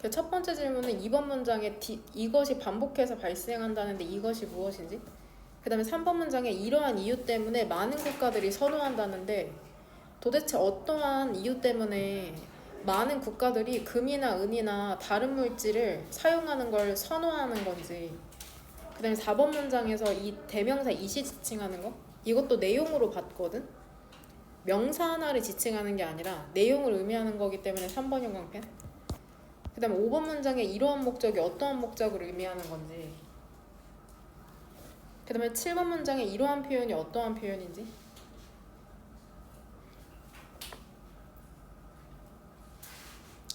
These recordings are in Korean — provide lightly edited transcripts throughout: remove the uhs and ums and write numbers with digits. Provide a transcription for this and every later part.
첫 번째 질문은 2번 문장에 이것이 반복해서 발생한다는데 이것이 무엇인지, 그 다음에 3번 문장에 이러한 이유 때문에 많은 국가들이 선호한다는데 도대체 어떠한 이유 때문에 많은 국가들이 금이나 은이나 다른 물질을 사용하는 걸 선호하는 건지, 그 다음에 4번 문장에서 이 대명사 이시 지칭하는 거, 이것도 내용으로 봤거든. 명사 하나를 지칭하는 게 아니라 내용을 의미하는 거기 때문에 3번 형광펜. 그 다음에 5번 문장에 이러한 목적이 어떠한 목적을 의미하는 건지, 그 다음에 7번 문장에 이러한 표현이 어떠한 표현인지,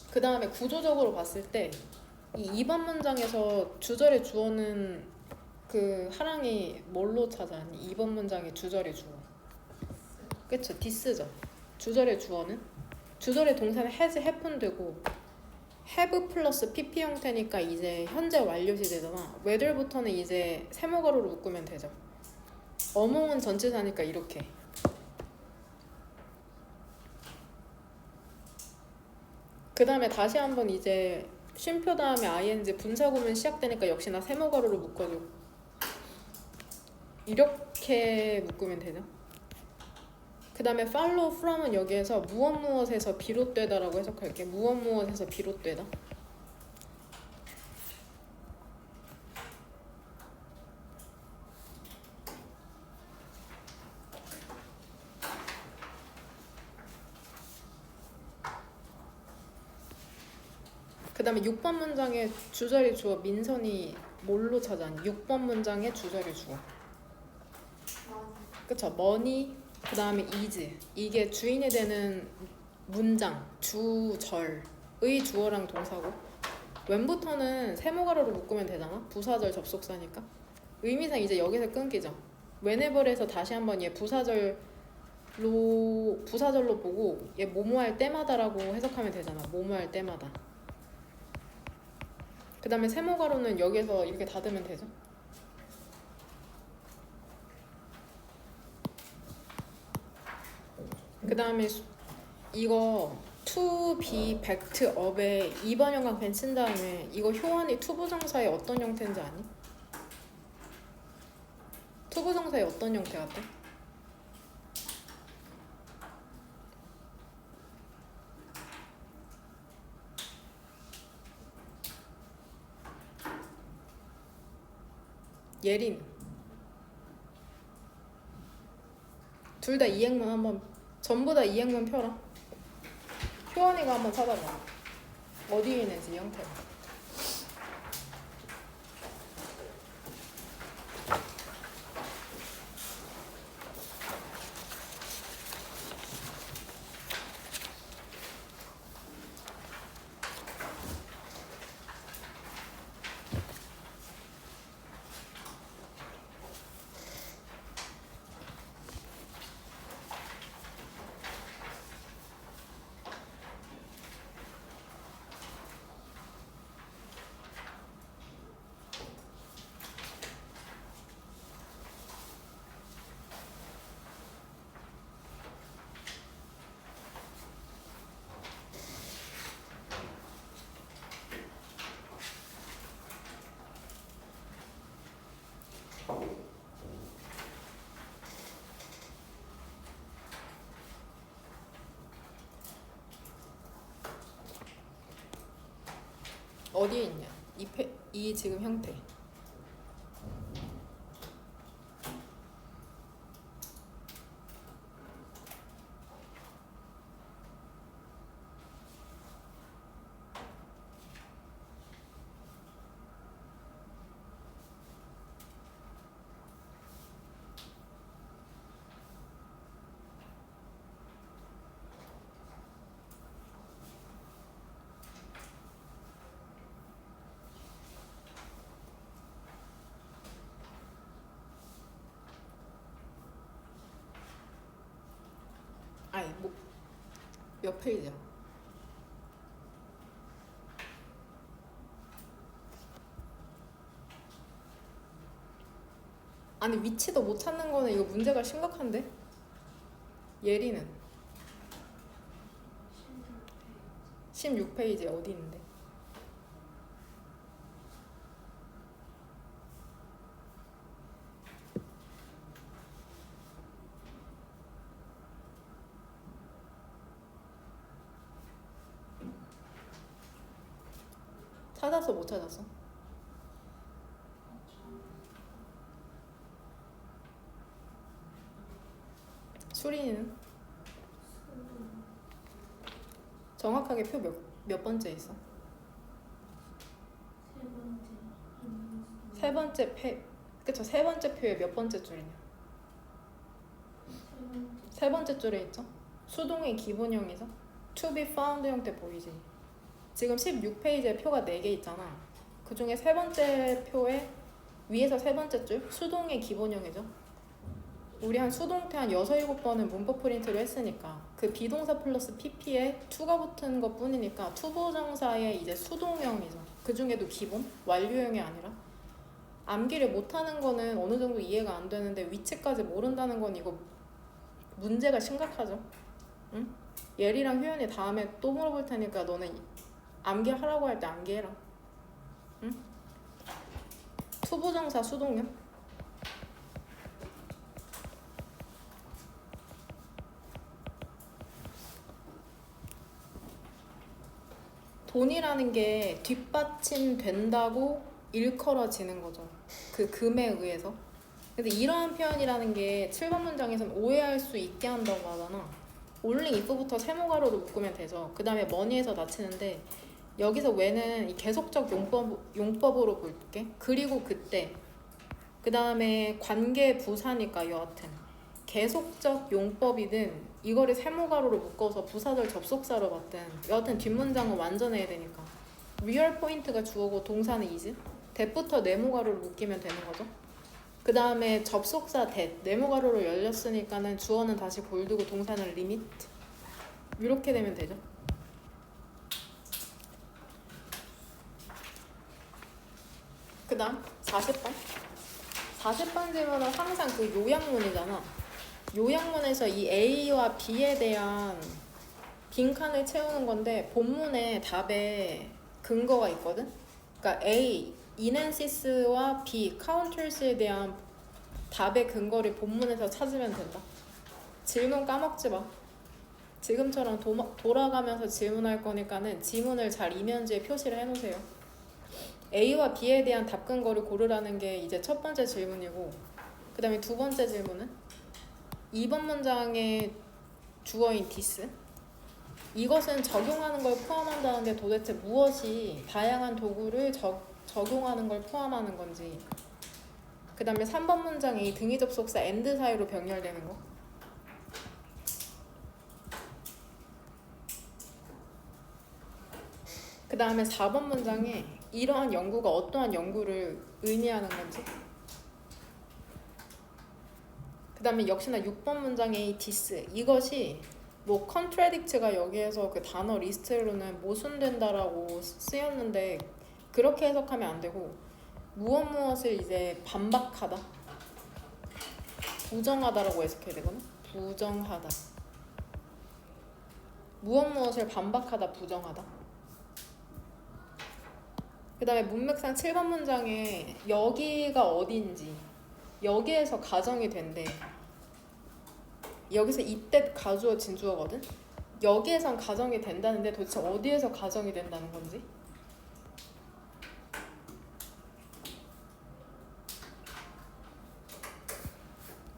그 다음에 구조적으로 봤을 때 이 2번 문장에서 주절의 주어는 그 하랑이 뭘로 찾아왔니? 2번 문장의 주절의 주어. 그쵸? 디스죠. 주절의 주어는? 주절의 동사는 has, happened고 have 플러스 pp 형태니까 이제 현재 완료 시제잖아. whether부터는 이제 세모가로로 묶으면 되죠. among은 전치사니까 이렇게. 그 다음에 다시 한번 이제 쉼표 다음에 ing 분사구문 시작되니까 역시나 세모가로로 묶어주고 이렇게 묶으면 되죠. 그 다음에 follow from은 여기에서 무엇에서 비롯되다라고 해석할게. 무엇에서 비롯되다. 그 다음에 6번 문장의 주절의 주어 민선이 뭘로 찾아니? 6번 문장의 주절의 주어. 그쵸? money, 그 다음에 is. 이게 주인이 되는 문장, 주절의 주어랑 동사고, when부터는 세모가로로 묶으면 되잖아? 부사절 접속사니까. 의미상 이제 여기서 끊기죠. whenever에서 다시 한번 얘 부사절로 보고 얘 뭐뭐 할 때마다라고 해석하면 되잖아. 뭐뭐 할 때마다. 그 다음에 세모가로는 여기서 이렇게 닫으면 되죠. 그 다음에 이거 to be backed up에 2번 형광펜 친 다음에 이거 효원이 투부정사의 어떤 형태인지 아니? 투부정사의 어떤 형태 같아? 예린. 둘 다 이행문 한번, 전부 다 이행문 펴라. 효원이가 한번 찾아봐. 어디에 있는지 형태가. 어디에 있냐? 이 지금 형태. 아니 뭐 몇 페이지야? 아니 위치도 못 찾는 거는 이거 문제가 심각한데? 예리는 16페이지 어디 있는데? 찾았어 못 찾았어? 수린이는? 정확하게 표 몇 번째 있어? 세 번째 그쵸? 세 번째 표에 몇 번째 줄이냐? 세 번째 줄에 있죠? 수동의 기본형이죠? To be found 형태 보이지? 지금 16페이지에 표가 4개 있잖아. 그 중에 세 번째 표에 위에서 세 번째 줄 수동의 기본형이죠? 우리 한 수동태 한 6, 7번은 문법 프린트를 했으니까 그 비동사 플러스 pp에 to가 붙은 것 뿐이니까 투부정사의 이제 수동형이죠. 그 중에도 기본? 완료형이 아니라 암기를 못하는 거는 어느 정도 이해가 안 되는데 위치까지 모른다는 건 이거 문제가 심각하죠. 응? 예리랑 효연이 다음에 또 물어볼 테니까 너는 암기하라고 할 때 암기해라. 응? 투부정사 수동형? 돈이라는 게 뒷받침된다고 일컬어지는 거죠. 그 금에 의해서. 근데 이러한 표현이라는 게 7번 문장에서는 오해할 수 있게 한다고 하잖아. 올링 if부터 세모가로로 묶으면 되죠. 그 다음에 머니에서 낮추는데 여기서 왜는 이 계속적 용법으로 볼게. 그리고 그때 그 다음에 관계 부사니까 여하튼 계속적 용법이든 이거를 세모가로로 묶어서 부사절 접속사로 봤든 여하튼 뒷문장은 완전해야 되니까 리얼 포인트가 주어고 동사는 is that부터 네모가로로 묶이면 되는 거죠. 그 다음에 접속사 that 네모가로로 열렸으니까는 주어는 다시 볼드고 동사는 limit 이렇게 되면 되죠. 그 다음 40번 40번 질문은 항상 그 요약문이잖아. 요약문에서 이 A와 B에 대한 빈칸을 채우는 건데 본문에 답에 근거가 있거든. 그러니까 A, 이넨시스와 B, 카운터스에 대한 답의 근거를 본문에서 찾으면 된다. 질문 까먹지 마. 지금처럼 돌아가면서 질문할 거니까는 지문을 잘 이면지에 표시를 해놓으세요. A와 B에 대한 답 근거를 고르라는 게 이제 첫 번째 질문이고 그 다음에 두 번째 질문은 2번 문장의 주어인 this 이것은 적용하는 걸 포함한다는데 도대체 무엇이 다양한 도구를 적용하는 걸 포함하는 건지 그 다음에 3번 문장이 등위 접속사 and 사이로 병렬되는 거 그 다음에 4번 문장에 이러한 연구가 어떠한 연구를 의미하는 건지 그 다음에 역시나 6번 문장의 this 이것이 뭐 contradict가 여기에서 그 단어 리스트로는 모순된다라고 쓰였는데 그렇게 해석하면 안 되고 무엇을 이제 반박하다 부정하다라고 해석해야 되거나 부정하다 무엇을 반박하다 부정하다 그 다음에 문맥상 7번 문장에 여기가 어딘지 여기에서 가정이 된대. 여기서 이때 가주어 진주어거든. 여기에선 가정이 된다는데 도대체 어디에서 가정이 된다는 건지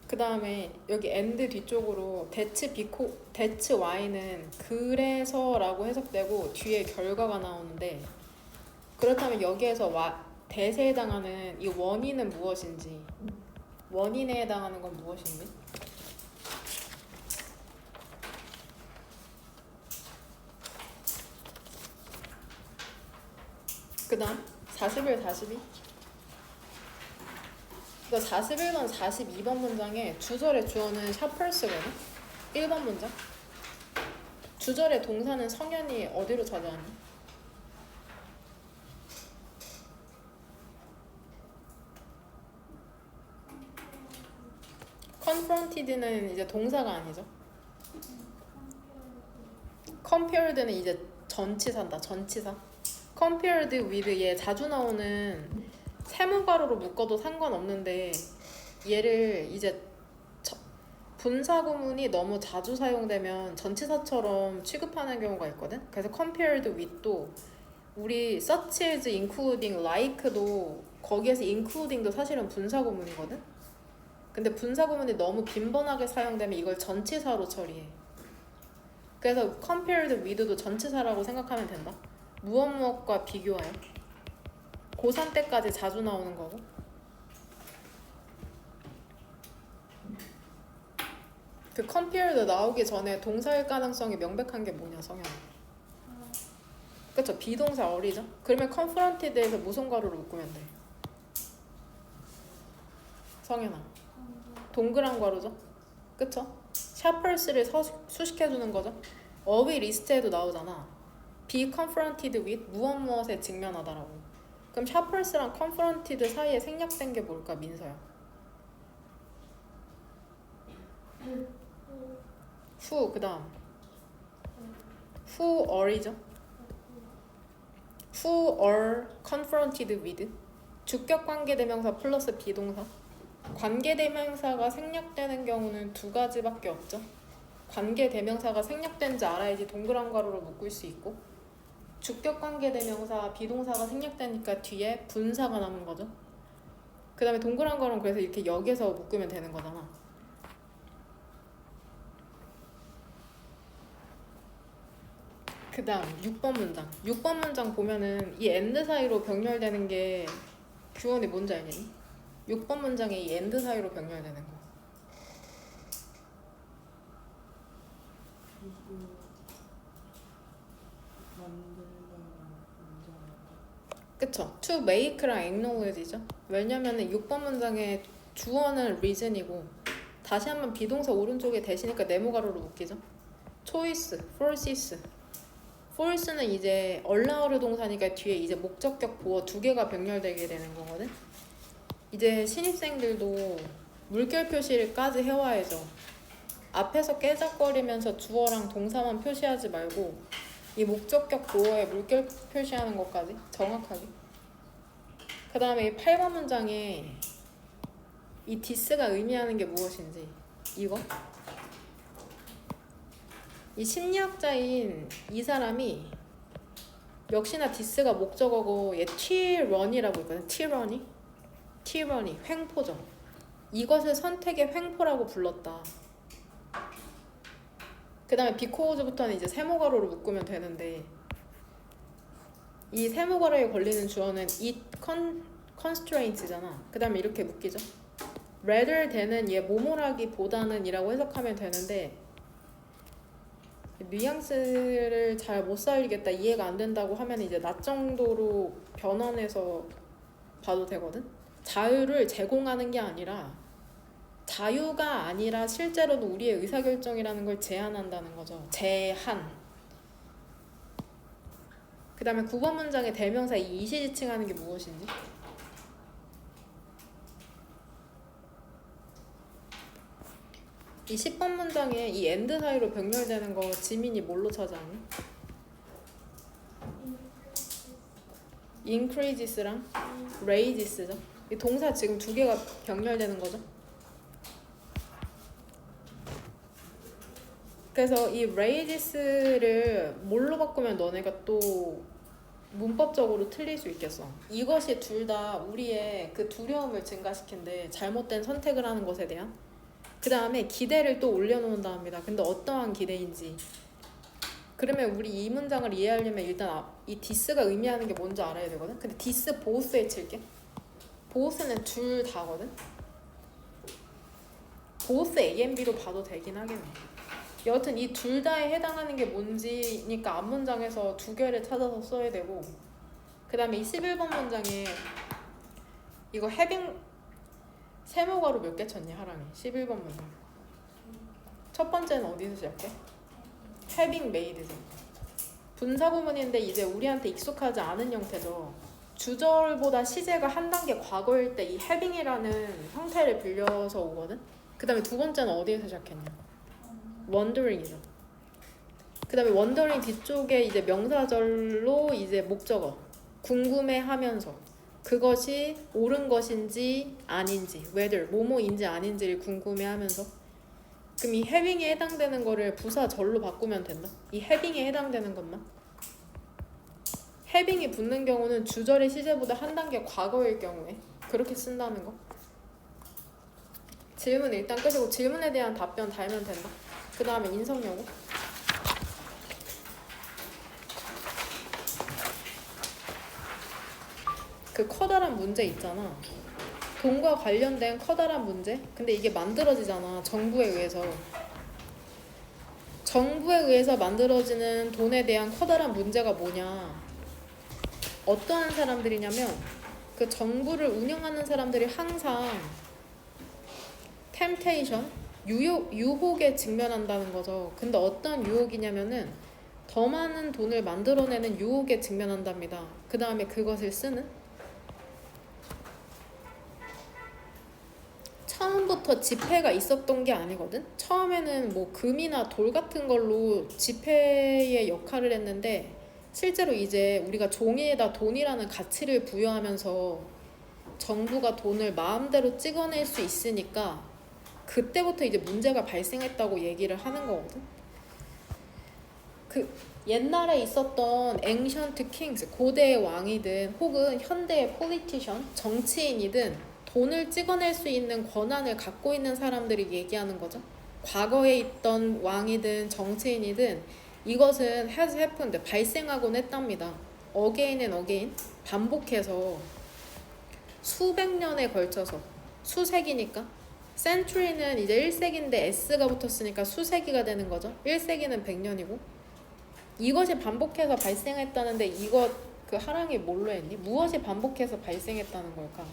그 다음에 여기 and 뒤쪽으로 대치 y는 그래서라고 해석되고 뒤에 결과가 나오는데 그렇다면 여기에서 대세에 해당하는 이 원인은 무엇인지 원인에 해당하는 건 무엇인지 그 다음 41, 42 이거 41번, 42번 문장에 주절의 주어는 샤펄스거든 1번 문장 주절의 동사는 성현이 어디로 찾아왔니? confronted는 이제 동사가 아니죠. compared는 이제 전치사다. 전치사. compared with 얘 자주 나오는 세모가로로 묶어도 상관없는데 얘를 이제 분사 구문이 너무 자주 사용되면 전치사처럼 취급하는 경우가 있거든. 그래서 compared with도 우리 such as, including, like도 거기에서 including도 사실은 분사구문이거든? 근데 분사구문이 너무 빈번하게 사용되면 이걸 전치사로 처리해. 그래서 compared with도 전치사라고 생각하면 된다. 무엇 무엇과 비교하여. 고3 때까지 자주 나오는 거고. 그 compared 나오기 전에 동사일 가능성이 명백한 게 뭐냐, 성현아? 그쵸? 비동사 어리죠? 그러면 confronted에서 무슨 가루를 묶으면 돼? 성현아, 동그란 가루죠? 그쵸? 샤퍼스를 수식해주는 거죠? 어휘 리스트에도 나오잖아. be confronted with 무엇 무엇에 직면하다라고. 그럼 샤퍼스랑 confronted 사이에 생략된 게 뭘까, 민서야? who, 그 다음 who are이죠? who are confronted with 주격 관계대명사 플러스 비동사. 관계대명사가 생략되는 경우는 두 가지밖에 없죠. 관계대명사가 생략된지 알아야지 동그란 가루로 묶을 수 있고, 주격 관계대명사 비동사가 생략되니까 뒤에 분사가 남은 거죠. 그 다음에 동그란 가루는 그래서 이렇게 여기서 묶으면 되는 거잖아. 그 다음 6번 문장. 6번 문장 보면은 이 and 사이로 병렬되는 게 규원이 뭔지 알겠니? 6번 문장에 이 and 사이로 병렬되는 거. 그쵸? to make랑 acknowledge죠? 왜냐면은 6번 문장의 주어는 reason이고 다시 한번 비동사 오른쪽에 대시니까 네모가루로 묶이죠? choice, forces. force는 이제 allow 동사니까 뒤에 이제 목적격 보어 두 개가 병렬되게 되는 거거든? 이제 신입생들도 물결 표시를까지 해와야죠. 앞에서 깨작거리면서 주어랑 동사만 표시하지 말고 이 목적격 보어에 물결 표시하는 것까지 정확하게. 그 다음에 이 8번 문장에 이 this가 의미하는 게 무엇인지 이거. 이 심리학자인 이 사람이 역시나 this가 목적어고 얘 tyranny라고 있거든. tyranny, 횡포죠. 이것을 선택의 횡포라고 불렀다. 그 다음에 because부터는 이제 세모가루로 묶으면 되는데 이 세모가루에 걸리는 주어는 it constraints잖아. 그 다음에 이렇게 묶이죠. rather than은 얘 뭐뭐라기보다는 이라고 해석하면 되는데 뉘앙스를 잘 못 살리겠다, 이해가 안 된다고 하면 이제 낮 정도로 변환해서 봐도 되거든. 자유를 제공하는 게 아니라 자유가 아니라 실제로는 우리의 의사결정이라는 걸 제한한다는 거죠. 제한. 그 다음에 9번 문장의 대명사 이 이시지칭하는 게 무엇인지. 이 10번 문장에 이 and 사이로 병렬되는 거 지민이 뭘로 찾아하니? increases랑 raises,죠. 이 동사 지금 두 개가 병렬되는 거죠. 그래서 이 raises,를 뭘로 바꾸면 너네가 또 문법적으로 틀릴 수 있겠어. 이것이 둘 다 우리의 그 두려움을 증가시킨대. 잘못된 선택을 하는 것에 대한. 그 다음에 기대를 또 올려놓는답니다. 근데 어떠한 기대인지. 그러면 우리 이 문장을 이해하려면 일단 이 this가 의미하는 게 뭔지 알아야 되거든. 근데 this both에 칠게. both는 둘 다거든. both A and B로 봐도 되긴 하겠네. 여하튼 이 둘 다에 해당하는 게 뭔지니까 앞문장에서 두 개를 찾아서 써야 되고, 그 다음에 이 11번 문장에 이거 having 세모가루 몇 개 쳤니 하랑이? 11번 문장 첫 번째는 어디서 시작해? having made죠. 분사구문인데 이제 우리한테 익숙하지 않은 형태죠. 주절보다 시제가 한 단계 과거일 때 이 having이라는 형태를 빌려서 오거든. 그 다음에 두 번째는 어디에서 시작했냐? wondering이죠. 그 다음에 wondering 뒤쪽에 이제 명사절로 이제 목적어 궁금해하면서 그것이 옳은 것인지 아닌지, whether 뭐뭐인지 아닌지를 궁금해하면서. 그럼 이 having에 해당되는 거를 부사절로 바꾸면 된다. 이 having에 해당되는 것만. 해빙이 붙는 경우는 주절의 시제보다 한 단계 과거일 경우에 그렇게 쓴다는 거. 질문 일단 끄시고 질문에 대한 답변 달면 된다. 그 다음에 인성여고. 그 커다란 문제 있잖아. 돈과 관련된 커다란 문제? 근데 이게 만들어지잖아. 정부에 의해서. 정부에 의해서 만들어지는 돈에 대한 커다란 문제가 뭐냐? 어떠한 사람들이냐면 그 정부를 운영하는 사람들이 항상 템테이션, 유혹에 직면한다는 거죠. 근데 어떤 유혹이냐면은 더 많은 돈을 만들어내는 유혹에 직면한답니다. 그 다음에 그것을 쓰는? 처음부터 지폐가 있었던 게 아니거든? 처음에는 뭐 금이나 돌 같은 걸로 지폐의 역할을 했는데 실제로 이제 우리가 종이에다 돈이라는 가치를 부여하면서 정부가 돈을 마음대로 찍어낼 수 있으니까 그때부터 이제 문제가 발생했다고 얘기를 하는 거거든. 그 옛날에 있었던 ancient kings, 고대의 왕이든 혹은 현대의 politician, 정치인이든 돈을 찍어낼 수 있는 권한을 갖고 있는 사람들이 얘기하는 거죠. 과거에 있던 왕이든 정치인이든 이것은 has happened, 발생하곤 했답니다. again and again, 반복해서 수백 년에 걸쳐서, 수세기니까 century는 이제 1세기인데 s가 붙었으니까 수세기가 되는 거죠. 1세기는 100년이고 이것이 반복해서 발생했다는데 이것 그 하랑이 뭘로 했니? 무엇이 반복해서 발생했다는 걸까?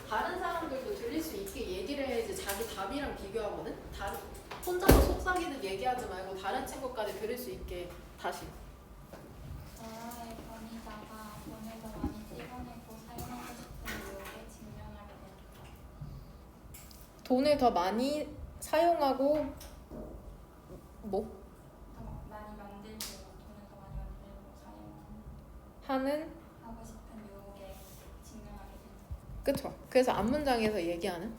다른 사람들도 들릴 수 있게 얘기를 해야지 자기 답이랑 비교하거든? 혼자서 속삭이듯 얘기하지 말고 다른 친구까지 들을 수 있게 다시. 나라의 권위자가 돈을 더 많이 찍어내고 사용하고 싶은 유혹에 직면하게 된다. 돈을 더 많이 사용하고 뭐? 더 많이 만들고 돈을 더 많이 만들고 하는 사용하고 싶은 유혹에 직면하게 된다. 그쵸. 그래서 앞문장에서 얘기하는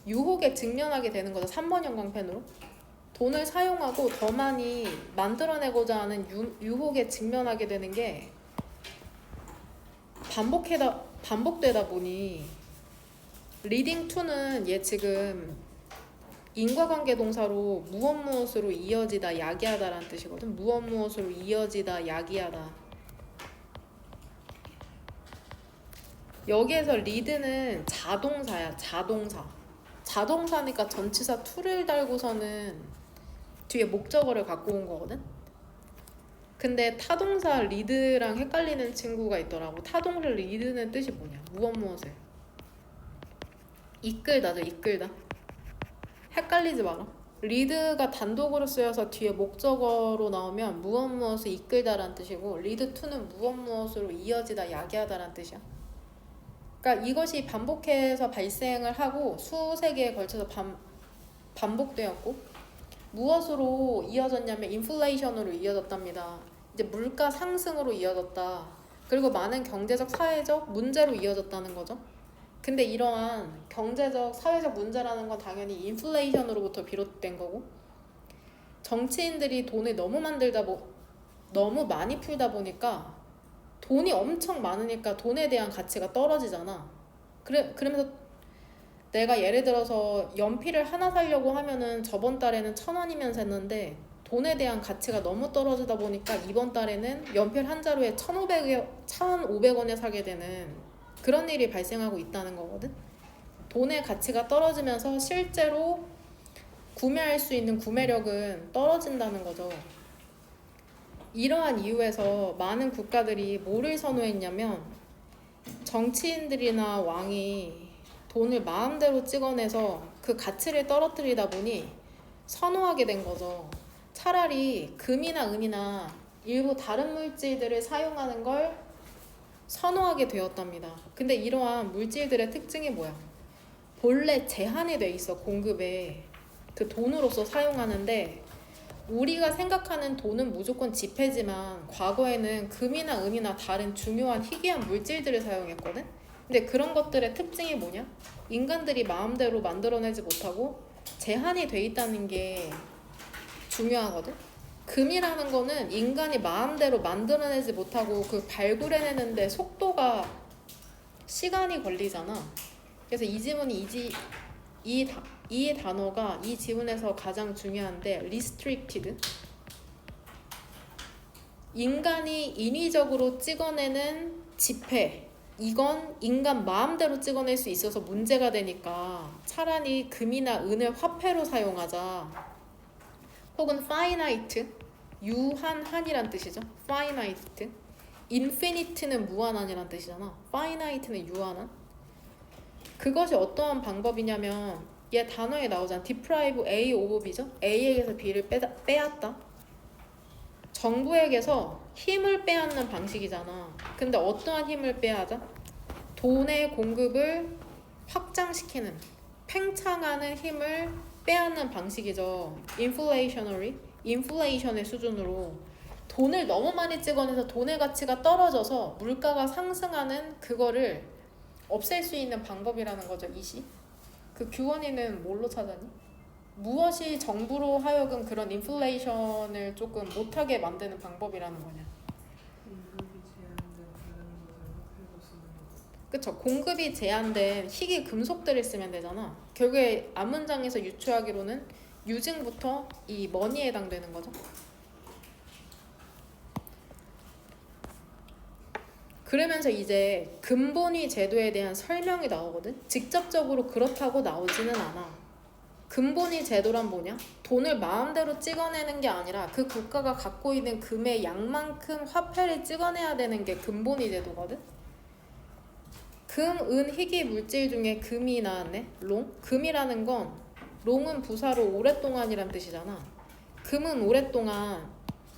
유혹에 직면하게 되는 거죠. 3번 형광펜으로 돈을 사용하고 더 많이 만들어내고자 하는 유혹에 직면하게 되는 게 반복되다 보니 리딩 2는 얘 지금 인과관계 동사로 무엇으로 이어지다 야기하다라는 뜻이거든. 무엇으로 이어지다 야기하다. 여기에서 리드는 자동사야. 자동사니까 전치사 to를 달고서는 뒤에 목적어를 갖고 온 거거든. 근데 타동사 리드랑 헷갈리는 친구가 있더라고. 타동사 리드는 뜻이 뭐냐? 무엇을 이끌다죠. 이끌다. 헷갈리지 마라. 리드가 단독으로 쓰여서 뒤에 목적어로 나오면 무엇을 이끌다라는 뜻이고 리드 2는 무엇으로 이어지다 야기하다라는 뜻이야. 그러니까 이것이 반복해서 발생을 하고 수세 기에 걸쳐서 반복되었고 무엇으로 이어졌냐면 인플레이션으로 이어졌답니다. 이제 물가 상승으로 이어졌다. 그리고 많은 경제적 사회적 문제로 이어졌다는 거죠. 근데 이러한 경제적 사회적 문제라는 건 당연히 인플레이션으로부터 비롯된 거고 정치인들이 돈을 너무 많이 풀다 보니까 돈이 엄청 많으니까 돈에 대한 가치가 떨어지잖아. 그러면서 내가 예를 들어서 연필을 하나 사려고 하면은 저번 달에는 1,000원이면 샀는데 돈에 대한 가치가 너무 떨어지다 보니까 이번 달에는 연필 한 자루에 1,500원에 사게 되는 그런 일이 발생하고 있다는 거거든. 돈의 가치가 떨어지면서 실제로 구매할 수 있는 구매력은 떨어진다는 거죠. 이러한 이유에서 많은 국가들이 뭐를 선호했냐면 정치인들이나 왕이 돈을 마음대로 찍어내서 그 가치를 떨어뜨리다 보니 선호하게 된 거죠. 차라리 금이나 은이나 일부 다른 물질들을 사용하는 걸 선호하게 되었답니다. 근데 이러한 물질들의 특징이 뭐야? 본래 제한이 돼 있어. 공급에. 그 돈으로서 사용하는데 우리가 생각하는 돈은 무조건 지폐지만 과거에는 금이나 은이나 다른 중요한 희귀한 물질들을 사용했거든. 근데 그런 것들의 특징이 뭐냐? 인간들이 마음대로 만들어내지 못하고 제한이 돼 있다는 게 중요하거든. 금이라는 거는 인간이 마음대로 만들어내지 못하고 그 발굴해내는데 속도가 시간이 걸리잖아. 그래서 이 지문이 이 단어가 이 지문에서 가장 중요한데 restricted. 인간이 인위적으로 찍어내는 지폐. 이건 인간 마음대로 찍어낼 수 있어서 문제가 되니까 차라리 금이나 은을 화폐로 사용하자. 혹은 finite, 유한한이란 뜻이죠. finite. infinite는 무한한이란 뜻이잖아. finite는 유한한. 그것이 어떠한 방법이냐면 얘 단어에 나오잖아. deprive A of B죠. A에게서 B를 빼앗다. 정부에게서 힘을 빼앗는 방식이잖아. 근데 어떠한 힘을 빼앗아? 돈의 공급을 확장시키는, 팽창하는 힘을 빼앗는 방식이죠. inflationary, 인플레이션의 수준으로 돈을 너무 많이 찍어내서 돈의 가치가 떨어져서 물가가 상승하는 그거를 없앨 수 있는 방법이라는 거죠. 이시. 그 규원이는 뭘로 찾았니? 무엇이 정부로 하여금 그런 인플레이션을 조금 못하게 만드는 방법이라는 거냐? 그쵸. 공급이 제한된 희귀 금속들을 쓰면 되잖아. 결국에 앞문장에서 유추하기로는 유증부터 이 머니에 해당되는 거죠. 그러면서 이제 근본위 제도에 대한 설명이 나오거든. 직접적으로 그렇다고 나오지는 않아. 근본위 제도란 뭐냐? 돈을 마음대로 찍어내는 게 아니라 그 국가가 갖고 있는 금의 양만큼 화폐를 찍어내야 되는 게 근본위 제도거든. 금, 은, 희귀 물질 중에 금이 나왔네. 롱. 금이라는 건 롱은 부사로 오랫동안이란 뜻이잖아. 금은 오랫동안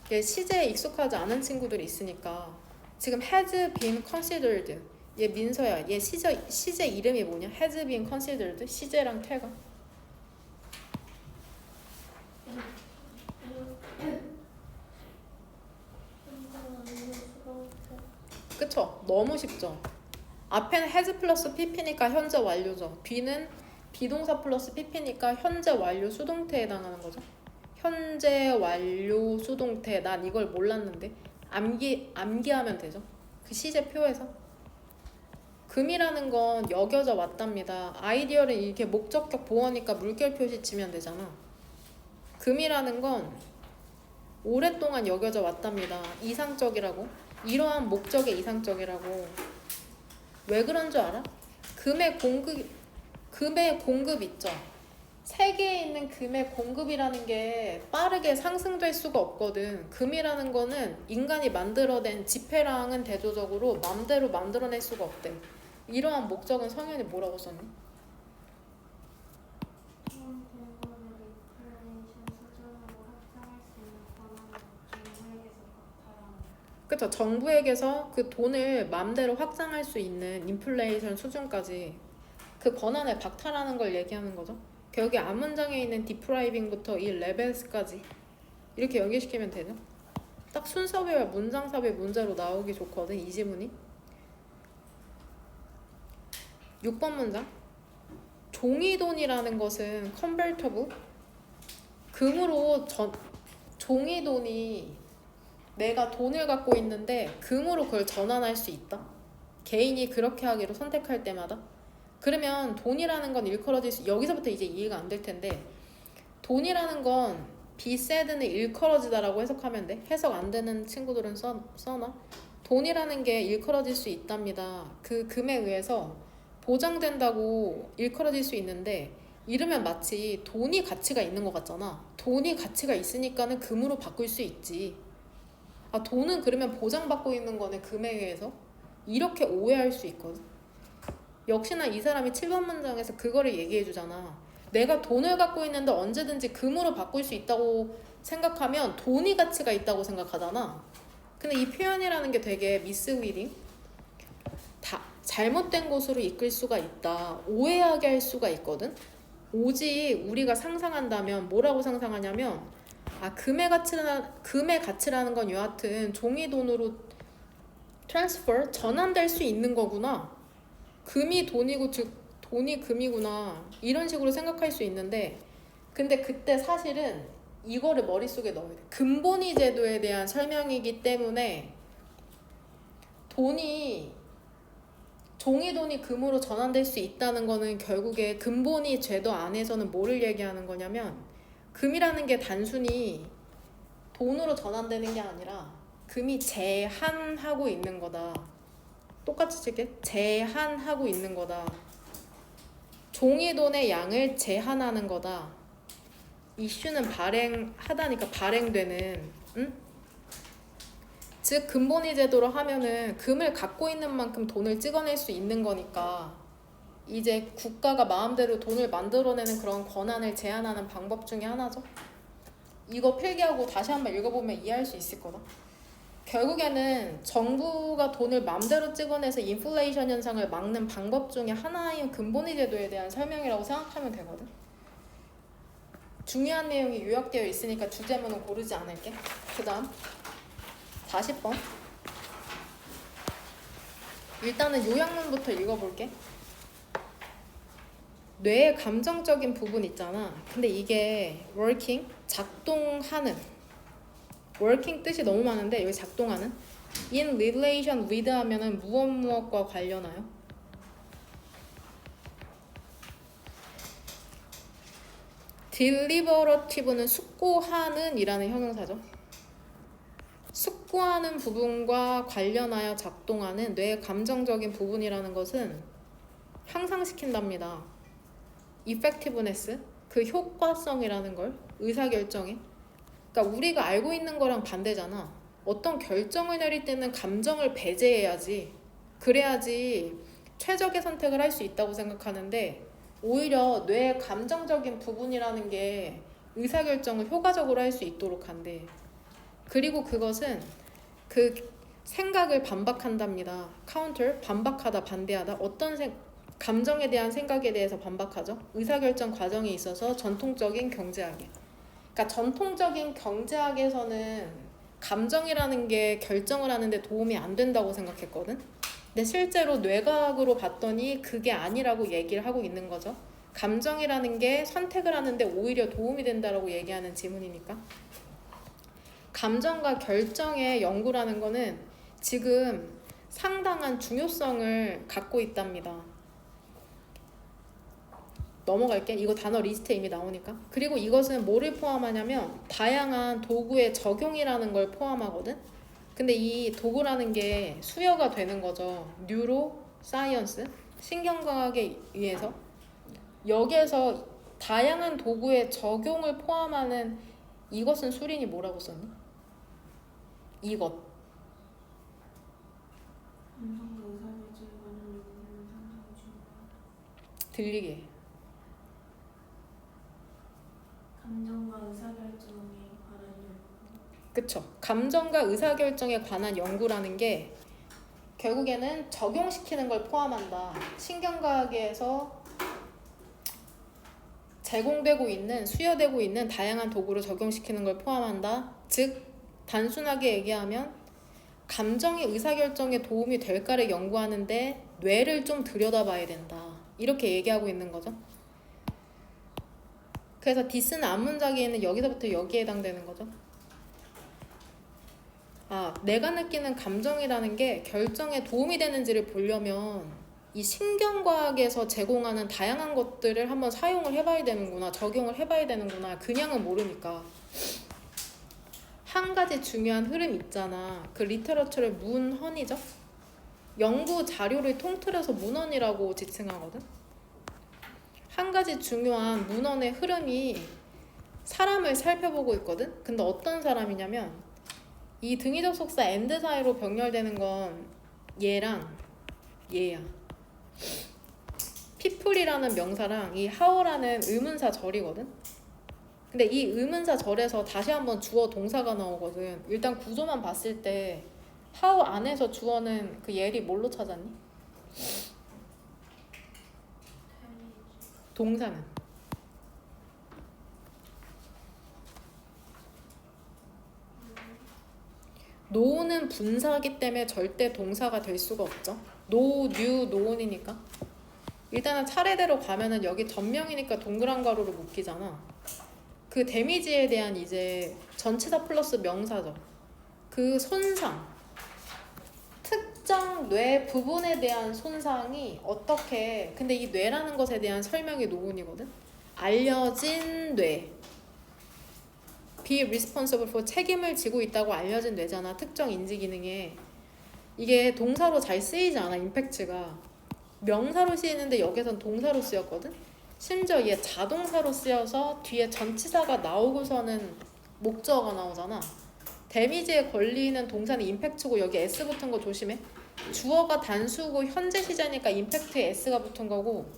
시제에 익숙하지 않은 친구들이 있으니까 지금 has been considered. 얘 민서야. 얘 시제 이름이 뭐냐? has been considered. 시제랑 태가. 그쵸? 너무 쉽죠? 앞에는 has 플러스 pp니까 현재 완료죠. 뒤는 비동사 플러스 pp니까 현재 완료 수동태에 해당하는 거죠. 현재 완료 수동태. 난 이걸 몰랐는데 암기하면 되죠. 그 시제표에서. 금이라는 건 여겨져 왔답니다. 아이디어를 이렇게 목적격 보어니까 물결 표시 치면 되잖아. 금이라는 건 오랫동안 여겨져 왔답니다. 이상적이라고. 이러한 목적에 이상적이라고. 왜 그런 줄 알아? 금의 공급 있죠. 세계에 있는 금의 공급이라는 게 빠르게 상승될 수가 없거든. 금이라는 거는 인간이 만들어낸 지폐랑은 대조적으로 맘대로 만들어낼 수가 없대. 이러한 목적은 성현이 뭐라고 썼니? 그쵸. 정부에게서 그 돈을 맘대로 확장할 수 있는 인플레이션 수준까지 그 권한을 박탈하는 걸 얘기하는 거죠. 여기 앞문장에 있는 depriving부터 이 levels까지 이렇게 연결시키면 되죠. 딱 순서별, 문장삽의 문제로 나오기 좋거든, 이 지문이. 6번 문장. 종이돈이라는 것은 convertible. 금으로 종이돈이 내가 돈을 갖고 있는데 금으로 그걸 전환할 수 있다. 개인이 그렇게 하기로 선택할 때마다. 그러면 돈이라는 건 일컬어질 수, 여기서부터 이제 이해가 안 될 텐데 돈이라는 건 be said는 일컬어지다라고 해석하면 돼. 해석 안 되는 친구들은 써놔. 돈이라는 게 일컬어질 수 있답니다. 그 금에 의해서 보장된다고 일컬어질 수 있는데 이러면 마치 돈이 가치가 있는 것 같잖아. 돈이 가치가 있으니까는 금으로 바꿀 수 있지. 아, 돈은 그러면 보장받고 있는 거네, 금에 의해서. 이렇게 오해할 수 있거든. 역시나 이 사람이 7번 문장에서 그거를 얘기해 주잖아. 내가 돈을 갖고 있는데 언제든지 금으로 바꿀 수 있다고 생각하면 돈이 가치가 있다고 생각하잖아. 근데 이 표현이라는 게 되게 미스위딩, 잘못된 곳으로 이끌 수가 있다. 오해하게 할 수가 있거든. 오직 우리가 상상한다면 뭐라고 상상하냐면 금의 가치라는 건 여하튼 종이 돈으로 트랜스퍼, 전환될 수 있는 거구나. 금이 돈이고 즉 돈이 금이구나 이런 식으로 생각할 수 있는데 근데 그때 사실은 이거를 머릿속에 넣어야 돼. 금본위 제도에 대한 설명이기 때문에 돈이 종이돈이 금으로 전환될 수 있다는 거는 결국에 금본위 제도 안에서는 뭐를 얘기하는 거냐면 금이라는 게 단순히 돈으로 전환되는 게 아니라 금이 제한하고 있는 거다. 똑같이 칠게. 제한하고 있는 거다. 종이돈의 양을 제한하는 거다. 이슈는 발행하다니까 발행되는 응? 즉 금본위 제도로 하면은 금을 갖고 있는 만큼 돈을 찍어낼 수 있는 거니까 이제 국가가 마음대로 돈을 만들어내는 그런 권한을 제한하는 방법 중에 하나죠. 이거 필기하고 다시 한번 읽어보면 이해할 수 있을 거다. 결국에는 정부가 돈을 마음대로 찍어내서 인플레이션 현상을 막는 방법 중에 하나인 금본위 제도에 대한 설명이라고 생각하면 되거든. 중요한 내용이 요약되어 있으니까 주제문은 고르지 않을게. 그 다음 40번. 일단은 요약문부터 읽어볼게. 뇌의 감정적인 부분 있잖아. 근데 이게 working, 작동하는 working 뜻이 너무 많은데 여기 작동하는 in relation with 하면은 무엇과 관련하여? deliberative는 숙고하는 이라는 형용사죠. 숙고하는 부분과 관련하여 작동하는 뇌의 감정적인 부분이라는 것은 향상시킨답니다. effectiveness, 그 효과성이라는 걸, 의사결정이. 그러니까 우리가 알고 있는 거랑 반대잖아. 어떤 결정을 내릴 때는 감정을 배제해야지. 그래야지 최적의 선택을 할 수 있다고 생각하는데 오히려 뇌의 감정적인 부분이라는 게 의사결정을 효과적으로 할 수 있도록 한대. 그리고 그것은 그 생각을 반박한답니다. counter, 반박하다, 반대하다. 감정에 대한 생각에 대해서 반박하죠. 의사결정 과정에 있어서 전통적인 경제학에. 그러니까 전통적인 경제학에서는 감정이라는 게 결정을 하는데 도움이 안 된다고 생각했거든. 근데 실제로 뇌과학으로 봤더니 그게 아니라고 얘기를 하고 있는 거죠. 감정이라는 게 선택을 하는데 오히려 도움이 된다라고 얘기하는 지문이니까. 감정과 결정의 연구라는 거는 지금 상당한 중요성을 갖고 있답니다. 넘어갈게. 이거 단어 리스트에 이미 나오니까. 그리고 이것은 뭐를 포함하냐면 다양한 도구의 적용이라는 걸 포함하거든. 근데 이 도구라는 게 수여가 되는 거죠. 뉴로 사이언스, 신경과학에 의해서. 여기에서 다양한 도구의 적용을 포함하는 이것은 수린이 뭐라고 썼니? 이것. 감정과 의사결정에 관한 연구는 상당히 중요하다. 들리게. 감정과 의사결정에 관한 연구. 그쵸. 감정과 의사결정에 관한 연구라는 게 결국에는 적용시키는 걸 포함한다. 신경과학에서 제공되고 있는, 수여되고 있는 다양한 도구를 적용시키는 걸 포함한다. 즉 단순하게 얘기하면 감정이 의사결정에 도움이 될까를 연구하는데 뇌를 좀 들여다봐야 된다. 이렇게 얘기하고 있는 거죠. 그래서 디스는 앞문장에는 여기서부터 여기에 해당되는 거죠. 내가 느끼는 감정이라는 게 결정에 도움이 되는지를 보려면 이 신경과학에서 제공하는 다양한 것들을 한번 사용을 해봐야 되는구나, 적용을 해봐야 되는구나. 그냥은 모르니까. 한 가지 중요한 흐름 있잖아. 그 리터러처를 문헌이죠. 연구 자료를 통틀어서 문헌이라고 지칭하거든. 한 가지 중요한 문헌의 흐름이 사람을 살펴보고 있거든. 근데 어떤 사람이냐면 이 등위 접속사 and 사이로 병렬되는 건 얘랑 얘야. people이라는 명사랑 이 how라는 의문사 절이거든. 근데 이 의문사 절에서 다시 한번 주어 동사가 나오거든. 일단 구조만 봤을 때 how 안에서 주어는 그 예리 뭘로 찾았니? 동사는 노는 분사기 때문에 절대 동사가 될 수가 없죠. 노, 뉴, 노온이니까. 일단은 차례대로 가면은 여기 전명이니까 동그란 가로로 묶이잖아. 그 데미지에 대한 이제 전치사 플러스 명사죠. 그 손상, 특정 뇌 부분에 대한 손상이 어떻게, 근데 이 뇌라는 것에 대한 설명이 노온이거든. 알려진 뇌, be responsible for, 책임을 지고 있다고 알려진 뇌잖아. 특정 인지 기능에. 이게 동사로 잘 쓰이지 않아. 임팩트가 명사로 쓰이는데 여기선 동사로 쓰였거든. 심지어 얘 자동사로 쓰여서 뒤에 전치사가 나오고서는 목적어가 나오잖아. 데미지에 걸리는 동사는 임팩트고 여기 S 붙은 거 조심해. 주어가 단수고 현재 시제니까 임팩트에 S가 붙은 거고,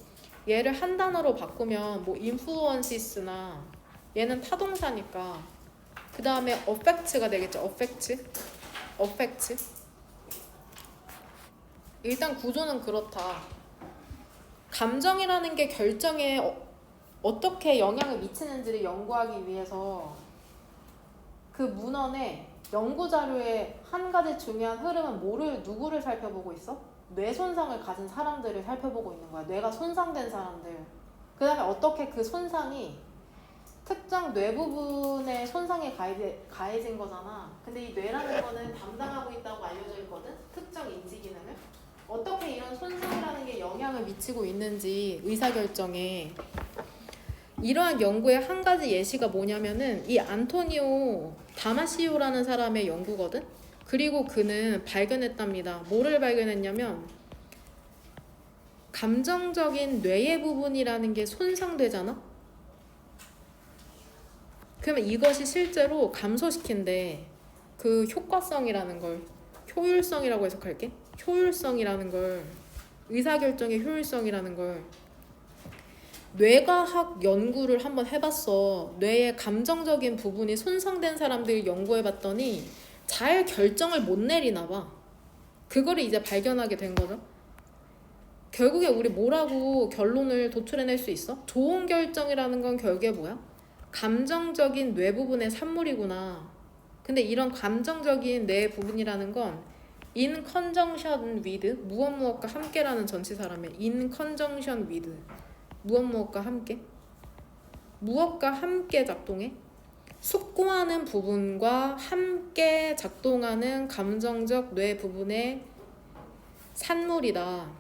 얘를 한 단어로 바꾸면 뭐 influences나 얘는 타동사니까 그 다음에 affect가 되겠죠. affect. 일단 구조는 그렇다. 감정이라는 게 결정에 어떻게 영향을 미치는지를 연구하기 위해서 그 문헌에 연구 자료의 한 가지 중요한 흐름은 누구를 살펴보고 있어? 뇌 손상을 가진 사람들을 살펴보고 있는 거야. 뇌가 손상된 사람들. 그 다음에 어떻게 그 손상이 특정 뇌 부분에 손상이 가해진 거잖아. 근데 이 뇌라는 거는 담당하고 있다고 알려져 있거든. 특정 인지 기능을. 어떻게 이런 손상이라는 게 영향을 미치고 있는지 의사결정에. 이러한 연구의 한 가지 예시가 뭐냐면은 이 안토니오 다마시오라는 사람의 연구거든. 그리고 그는 발견했답니다. 뭐를 발견했냐면 감정적인 뇌의 부분이라는 게 손상되잖아. 그러면 이것이 실제로 감소시킨대. 그 효과성이라는 걸, 효율성이라고 해석할게. 효율성이라는 걸, 의사결정의 효율성이라는 걸. 뇌과학 연구를 한번 해봤어. 뇌의 감정적인 부분이 손상된 사람들 연구해봤더니 잘 결정을 못 내리나 봐. 그거를 이제 발견하게 된 거죠. 결국에 우리 뭐라고 결론을 도출해낼 수 있어? 좋은 결정이라는 건 결국에 뭐야? 감정적인 뇌 부분의 산물이구나. 근데 이런 감정적인 뇌 부분이라는 건 in conjunction with, 무엇과 함께라는 전치사라며. in conjunction with, 무엇과 함께? 무엇과 함께 작동해? 숙고하는 부분과 함께 작동하는 감정적 뇌 부분의 산물이다.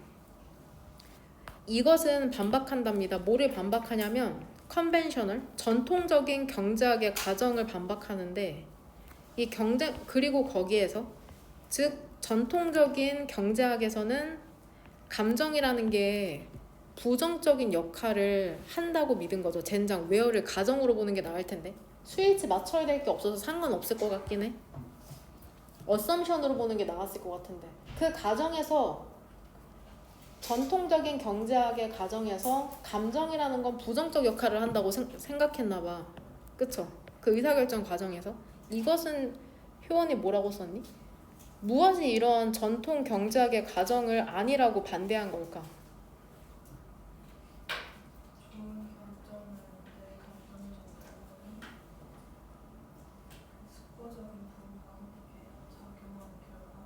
이것은 반박한답니다. 뭐를 반박하냐면 컨벤셔널, 전통적인 경제학의 가정을 반박하는데, 이 경제, 그리고 거기에서 즉 전통적인 경제학에서는 감정이라는 게 부정적인 역할을 한다고 믿은 거죠. 젠장, 웨어를 가정으로 보는 게 나을 텐데. 스위치 맞춰야 될 게 없어서 상관없을 것 같긴 해. 어썸션으로 보는 게 나았을 것 같은데. 그 가정에서, 전통적인 경제학의 가정에서 감정이라는 건 부정적 역할을 한다고 생각했나 봐. 그쵸? 그 의사결정 과정에서. 이것은 효원이 뭐라고 썼니? 무엇이 이런 전통 경제학의 가정을 아니라고 반대한 걸까? 좋은 결정을 내 감정적으로 숙고적인 부분과 함께 작용하는 결과.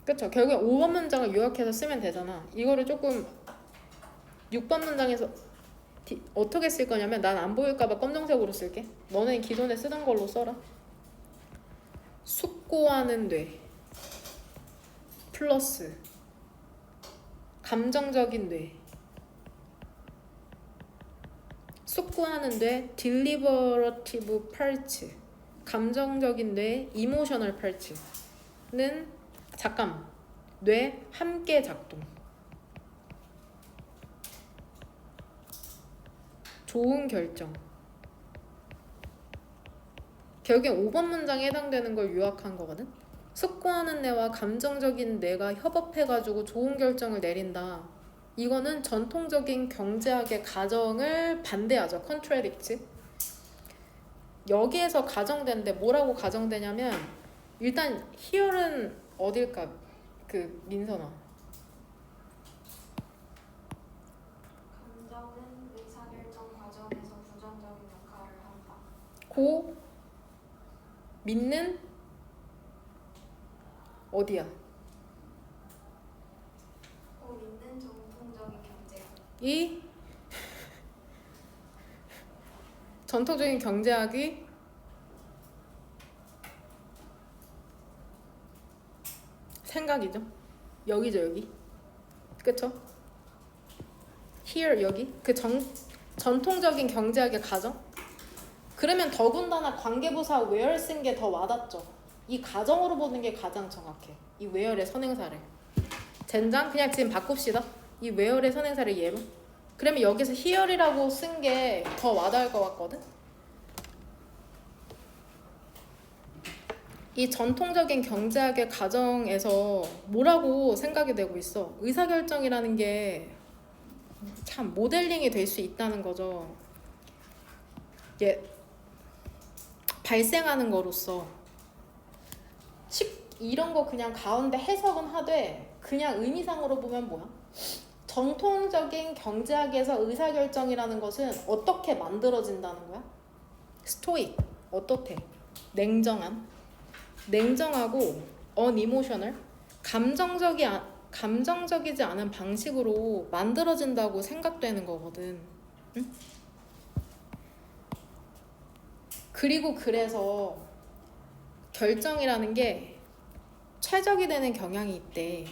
그쵸? 결국에 5번 문장을 요약해서 쓰면 되잖아. 이거를 조금 6번 문장에서 어떻게 쓸 거냐면, 난 안 보일까봐 검정색으로 쓸게. 너는 기존에 쓰던 걸로 써라. 숙고하는 뇌 플러스 감정적인 뇌. 숙고하는 뇌 deliberative parts, 감정적인 뇌 emotional parts는 잠깐 뇌 함께 작동. 좋은 결정. 결국엔 5번 문장에 해당되는 걸 요약한 거거든. 숙고하는 뇌와 감정적인 뇌가 협업해가지고 좋은 결정을 내린다. 이거는 전통적인 경제학의 가정을 반대하죠. contradict. 여기에서 가정되는데 뭐라고 가정되냐면, 일단 here는 어딜까? 그 민선아. 감정은 의사결정 과정에서 부정적인 역할을 한다. 고 믿는 어디야? 전통적인 경제학이 생각이죠. 여기죠, 여기. 그쵸? Here, 여기. 전통적인 경제학의 가정? 그러면 더군다나 관계부사 where 쓴 게 더 와닿죠. 이 가정으로 보는 게 가장 정확해. 이 where의 선행사를. 젠장? 그냥 지금 바꿉시다. 이 where의 선행사를 얘로. 그러면 여기서 here이라고 쓴 게 더 와닿을 것 같거든? 이 전통적인 경제학의 가정에서 뭐라고 생각이 되고 있어? 의사결정이라는 게 참 모델링이 될 수 있다는 거죠. 예, 발생하는 거로서 이런 거 그냥 가운데 해석은 하되 그냥 의미상으로 보면 뭐야? 전통적인 경제학에서 의사결정이라는 것은 어떻게 만들어진다는 거야? 스토익, 어떻게? 냉정하고 unemotional, 감정적이지 않은 방식으로 만들어진다고 생각되는 거거든. 응? 그리고 그래서 결정이라는 게 최적이 되는 경향이 있대.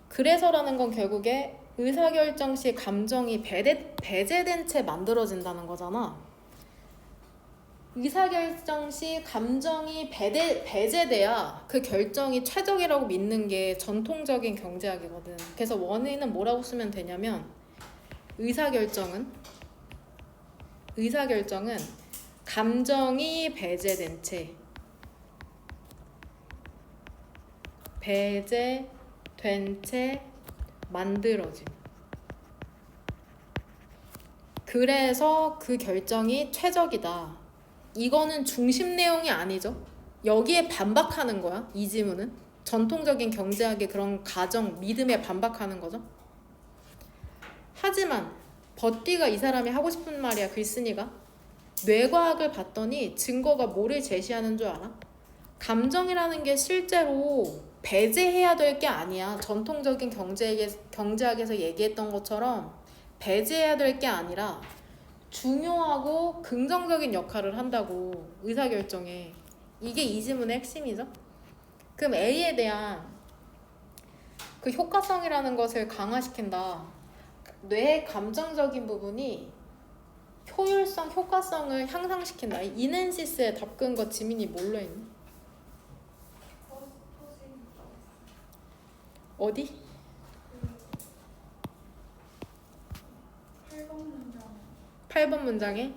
그래서라는 건 결국에 의사결정 시 감정이 배제된 채 만들어진다는 거잖아. 의사결정 시 감정이 배제돼야 그 결정이 최적이라고 믿는 게 전통적인 경제학이거든. 그래서 원인은 뭐라고 쓰면 되냐면 의사결정은 감정이 배제된 채 만들어짐. 그래서 그 결정이 최적이다. 이거는 중심 내용이 아니죠. 여기에 반박하는 거야. 이 지문은 전통적인 경제학의 그런 가정, 믿음에 반박하는 거죠. 하지만 버띠가 이 사람이 하고 싶은 말이야. 글쓴이가 뇌과학을 봤더니 증거가 뭐를 제시하는 줄 알아? 감정이라는 게 실제로 배제해야 될 게 아니야. 전통적인 경제학에서 얘기했던 것처럼 배제해야 될 게 아니라 중요하고 긍정적인 역할을 한다고. 의사결정에. 이게 이 지문의 핵심이죠. 그럼 A에 대한 그 효과성이라는 것을 강화시킨다. 뇌의 감정적인 부분이 효과성을 향상시킨다. 이넨시스에 답근 거 지민이 뭘로 했니? 어디? 8번 문장에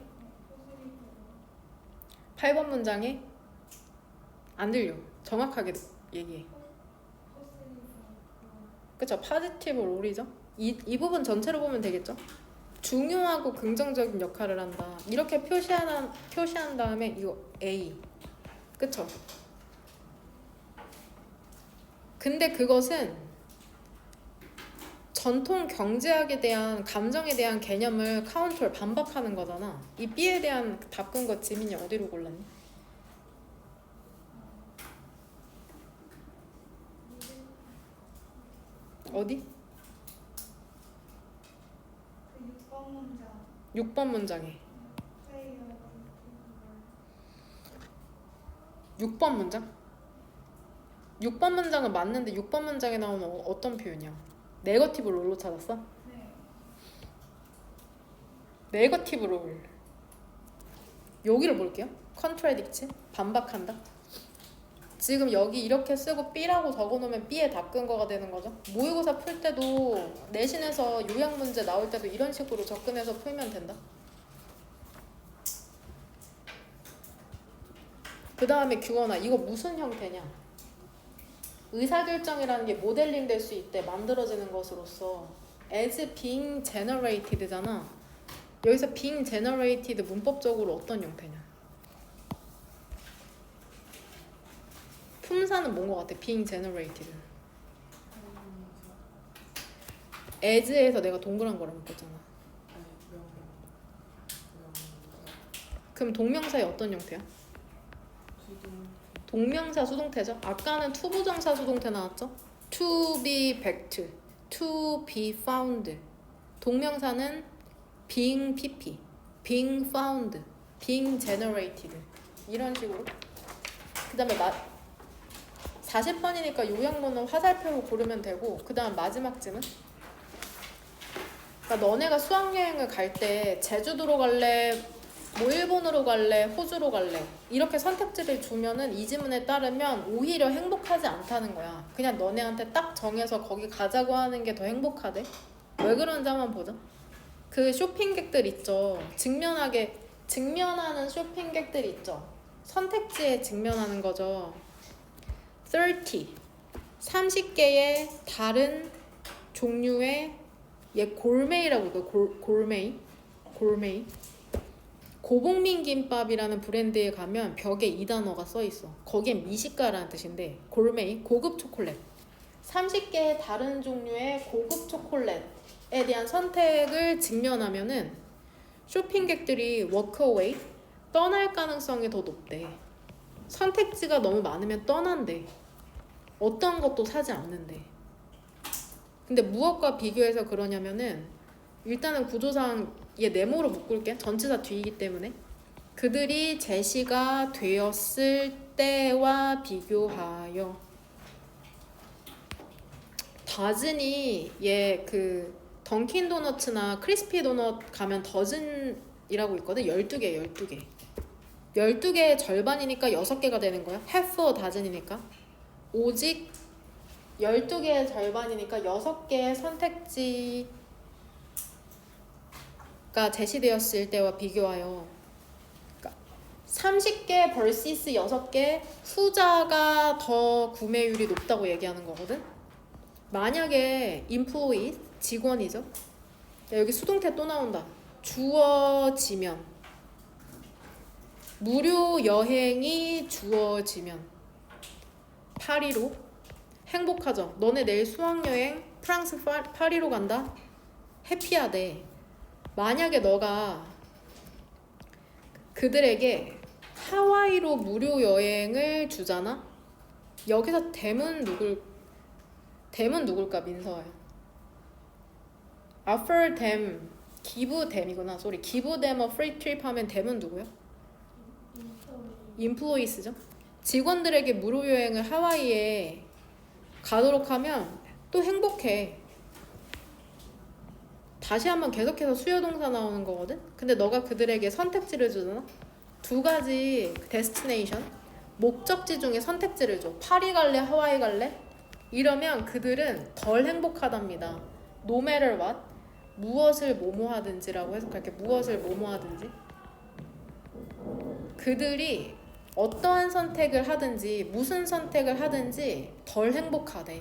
8번 문장에 안 들려. 정확하게 얘기해. 그쵸? 파지티브 롤이죠. 이 부분 전체로 보면 되겠죠? 중요하고 긍정적인 역할을 한다. 이렇게 표시한 다음에 이거 A. 그쵸? 근데 그것은 전통 경제학에 대한 감정에 대한 개념을 카운터를 반박하는 거잖아. 이 B에 대한 답근 거 지민이 어디로 골랐니? 어디? 6번 문장에 6번 문장? 6번 문장은 맞는데 6번 문장에 나오는 어떤 표현이야? 네거티브 롤로 찾았어? 네. 네거티브 롤. 여기를 볼게요. contradict, 반박한다. 지금 여기 이렇게 쓰고 B라고 적어놓으면 B에 답근거가 되는 거죠. 모의고사 풀 때도 내신에서 요약 문제 나올 때도 이런 식으로 접근해서 풀면 된다. 그 다음에 규원아, 이거 무슨 형태냐? 의사결정이라는 게 모델링 될 수 있대. 만들어지는 것으로서 as being generated잖아. 여기서 being generated 문법적으로 어떤 형태냐? 품사는 뭔 것 같아? being generated. as에서 내가 동그란 거를 묶었잖아. 그럼 동명사의 어떤 형태야? 동명사 수동태죠. 아까는 투부정사 수동태 나왔죠. to be backed, to be found. 동명사는 being pp, being found, being generated 이런 식으로. 그 다음에 40번이니까 요약문은 화살표로 고르면 되고 그 다음 마지막 질문. 그러니까 너네가 수학여행을 갈 때 제주도로 갈래, 뭐 일본으로 갈래, 호주로 갈래 이렇게 선택지를 주면은 이 지문에 따르면 오히려 행복하지 않다는 거야. 그냥 너네한테 딱 정해서 거기 가자고 하는 게 더 행복하대. 왜 그런지 한번 보자. 그 쇼핑객들 있죠. 직면하는 쇼핑객들 있죠. 선택지에 직면하는 거죠. 30개의 다른 종류의 얘 골메이라고 이거 골메이 고복민 김밥이라는 브랜드에 가면 벽에 이 단어가 써 있어. 거기엔 미식가라는 뜻인데 골메이 고급 초콜릿. 30개의 다른 종류의 고급 초콜릿에 대한 선택을 직면하면은 쇼핑객들이 워크어웨이 떠날 가능성이 더 높대. 선택지가 너무 많으면 떠난대. 어떤 것도 사지 않는데. 근데 무엇과 비교해서 그러냐면은 일단은 구조상 얘 네모로 묶을게. 전치사 뒤이기 때문에. 그들이 제시가 되었을 때와 비교하여. 더즌이 얘 그 던킨 도너츠나 크리스피 도넛 가면 더즌이라고 있거든. 12개. 12개의 절반이니까 6개가 되는 거야. half a dozen이니까. 오직 12개의 절반이니까 6개의 선택지가 제시되었을 때와 비교하여. 그러니까 30개 vs 6개 후자가 더 구매율이 높다고 얘기하는 거거든. 만약에 employee 직원이죠. 야, 여기 수동태 또 나온다. 주어지면 무료 여행이 주어지면 파리로 행복하죠. 너네 내일 수학여행 프랑스 파리로 간다. 해피하대. 만약에 너가 그들에게 하와이로 무료 여행을 주잖아. 여기서 댐은 누굴까 민서야. offer them, give them이구나. 소리. give them a free trip 하면 댐은 누구야? employees죠. 직원들에게 무료 여행을 하와이에 가도록 하면 또 행복해. 다시 한번 계속해서 수요동사 나오는 거거든. 근데 너가 그들에게 선택지를 주잖아. 두 가지 데스티네이션 목적지 중에 선택지를 줘. 파리 갈래, 하와이 갈래? 이러면 그들은 덜 행복하답니다. No matter what, 무엇을 뭐뭐하든지라고 해석할게. 무엇을 뭐뭐하든지. 그들이 어떠한 선택을 하든지 무슨 선택을 하든지 덜 행복하대.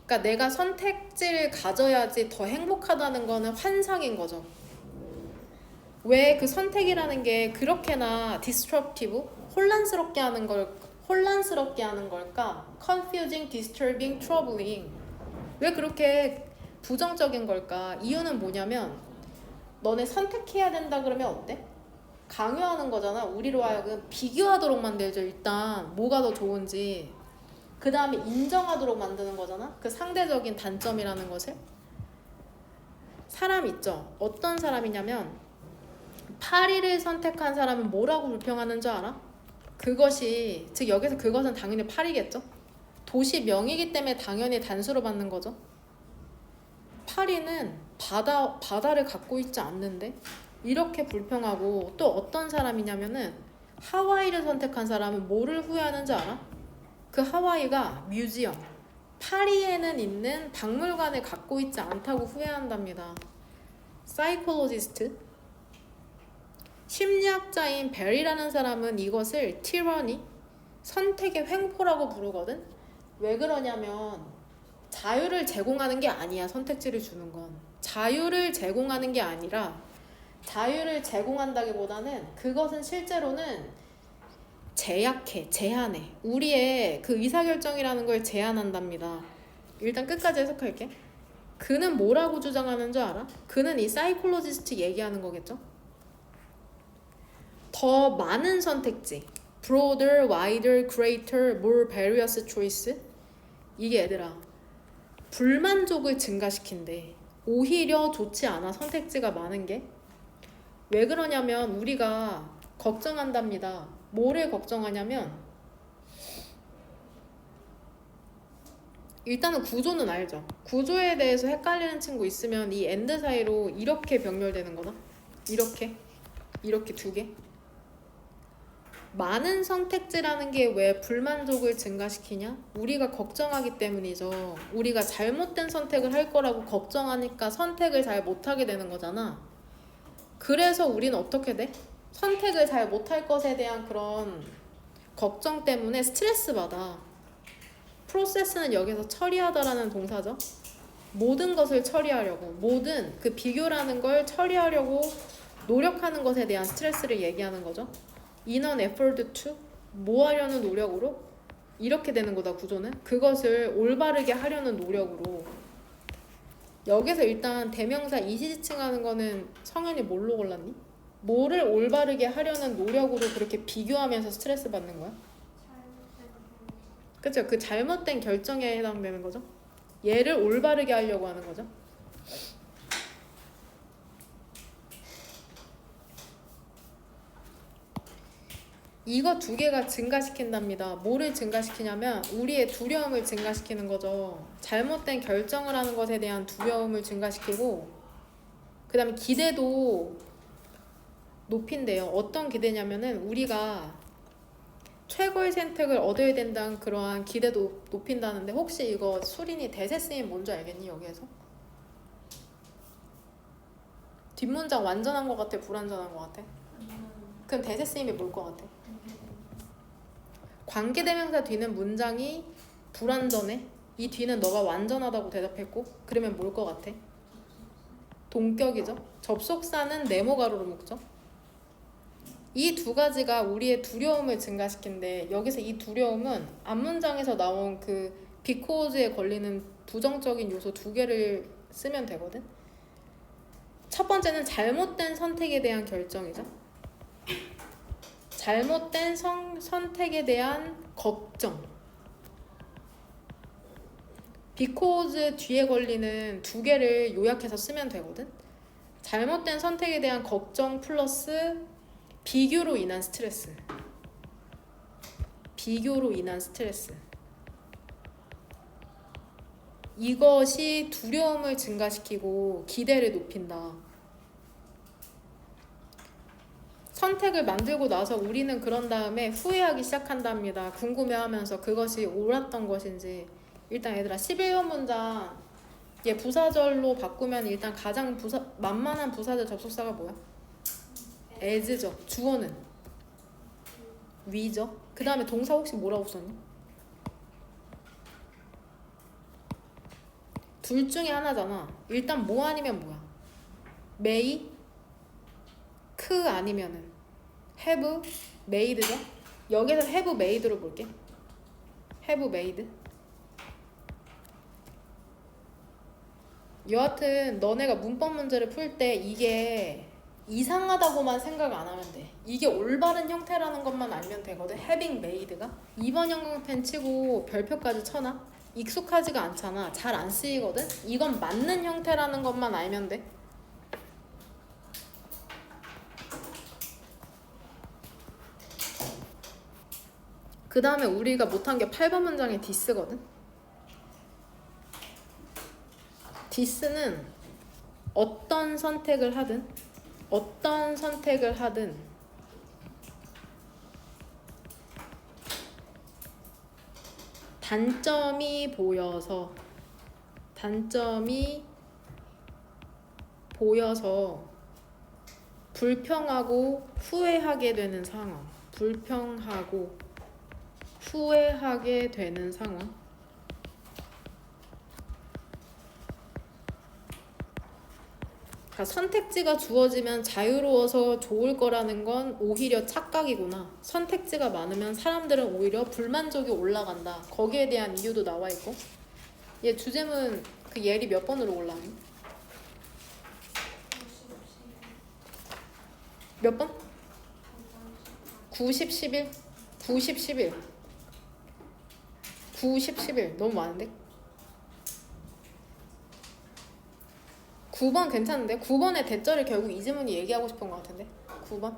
그러니까 내가 선택지를 가져야지 더 행복하다는 거는 환상인 거죠. 왜 그 선택이라는 게 그렇게나 disruptive, 혼란스럽게 하는 걸까? confusing, disturbing, troubling. 왜 그렇게 부정적인 걸까? 이유는 뭐냐면 너네 선택해야 된다 그러면 어때? 강요하는 거잖아. 우리로 하여금 비교하도록 만들죠. 일단 뭐가 더 좋은지. 그 다음에 인정하도록 만드는 거잖아. 그 상대적인 단점이라는 것을. 사람 있죠. 어떤 사람이냐면 파리를 선택한 사람은 뭐라고 불평하는 줄 알아? 그것이, 즉 여기서 그것은 당연히 파리겠죠. 도시명이기 때문에 당연히 단수로 받는 거죠. 파리는 바다를 갖고 있지 않는데 이렇게 불평하고. 또 어떤 사람이냐면은 하와이를 선택한 사람은 뭐를 후회하는지 알아? 그 하와이가 뮤지엄, 파리에는 있는 박물관을 갖고 있지 않다고 후회한답니다. 사이콜로지스트, 심리학자인 벨이라는 사람은 이것을 티러니, 선택의 횡포라고 부르거든. 왜 그러냐면 자유를 제공하는 게 아니야. 선택지를 주는 건 자유를 제공하는 게 아니라, 자유를 제공한다기보다는 그것은 실제로는 제한해. 우리의 그 의사결정이라는 걸 제한한답니다. 일단 끝까지 해석할게. 그는 뭐라고 주장하는 줄 알아? 그는 이 사이콜로지스트 얘기하는 거겠죠. 더 많은 선택지, broader, wider, greater, more various choice. 이게 얘들아, 불만족을 증가시킨대. 오히려 좋지 않아, 선택지가 많은 게. 왜 그러냐면 우리가 걱정한답니다. 뭐를 걱정하냐면 일단은 구조는 알죠. 구조에 대해서 헷갈리는 친구 있으면 이 엔드 사이로 이렇게 병렬되는 거다. 이렇게 두 개. 많은 선택지라는 게 왜 불만족을 증가시키냐? 우리가 걱정하기 때문이죠. 우리가 잘못된 선택을 할 거라고 걱정하니까 선택을 잘 못하게 되는 거잖아. 그래서 우리는 어떻게 돼? 선택을 잘 못할 것에 대한 그런 걱정 때문에 스트레스 받아. 프로세스는 여기서 처리하다라는 동사죠. 모든 것을 처리하려고, 모든 그 비교라는 걸 처리하려고 노력하는 것에 대한 스트레스를 얘기하는 거죠. in an effort to, 뭐 하려는 노력으로? 이렇게 되는 거다, 구조는. 그것을 올바르게 하려는 노력으로. 여기서 일단 대명사 이시지칭하는 거는 성현이 뭘로 골랐니? 뭐를 올바르게 하려는 노력으로 그렇게 비교하면서 스트레스 받는 거야? 그쵸? 그 잘못된 결정에 해당되는 거죠. 얘를 올바르게 하려고 하는 거죠. 이거 두 개가 증가시킨답니다. 뭐를 증가시키냐면 우리의 두려움을 증가시키는 거죠. 잘못된 결정을 하는 것에 대한 두려움을 증가시키고, 그 다음에 기대도 높인대요. 어떤 기대냐면은 우리가 최고의 선택을 얻어야 된다는 그러한 기대도 높인다는데, 혹시 이거 수린이 대세 쓰임 뭔지 알겠니? 여기에서 뒷문장 완전한 것 같아, 불완전한 것 같아? 그럼 대세 쓰임이 뭘 것 같아? 관계대명사 뒤는 문장이 불완전해? 이 뒤는 너가 완전하다고 대답했고, 그러면 뭘 것 같아? 동격이죠. 접속사는 네모 가로로 묶죠. 이 두 가지가 우리의 두려움을 증가시킨대. 여기서 이 두려움은 앞문장에서 나온 그 because에 걸리는 부정적인 요소 두 개를 쓰면 되거든. 첫 번째는 잘못된 선택에 대한 결정이죠. 잘못된 선택에 대한 걱정. because 뒤에 걸리는 두 개를 요약해서 쓰면 되거든. 잘못된 선택에 대한 걱정 플러스 비교로 인한 스트레스. 비교로 인한 스트레스. 이것이 두려움을 증가시키고 기대를 높인다. 선택을 만들고 나서 우리는 그런 다음에 후회하기 시작한답니다. 궁금해하면서 그것이 옳았던 것인지. 일단 얘들아, 11번 문장 얘 부사절로 바꾸면 일단 가장 만만한 부사절 접속사가 뭐야? as죠. 주어는 we죠. 그 다음에 동사 혹시 뭐라고 썼니? 둘 중에 하나잖아. 일단 뭐 아니면 뭐야? may, 크 아니면은 have made죠. 여기서 have made로 볼게. have made. 여하튼 너네가 문법 문제를 풀 때 이게 이상하다고만 생각 안 하면 돼. 이게 올바른 형태라는 것만 알면 되거든. having made가 2번 형광펜 치고 별표까지 쳐놔. 익숙하지가 않잖아. 잘 안 쓰이거든. 이건 맞는 형태라는 것만 알면 돼. 그 다음에 우리가 못한 게 8번 문장의 this거든. this는 어떤 선택을 하든 단점이 보여서 불평하고 후회하게 되는 상황. 불평하고 후회하게 되는 상황. 그러니까 선택지가 주어지면 자유로워서 좋을 거라는 건 오히려 착각이구나. 선택지가 많으면 사람들은 오히려 불만족이 올라간다. 거기에 대한 이유도 나와 있고. 얘 주제문 그 예리 몇 번으로 올라니? 몇 번? 90, 11? 90, 11. 90, 11. 너무 많은데? 9번 괜찮은데? 9번의 대절을 결국 이지문이 얘기하고 싶은 것 같은데? 9번?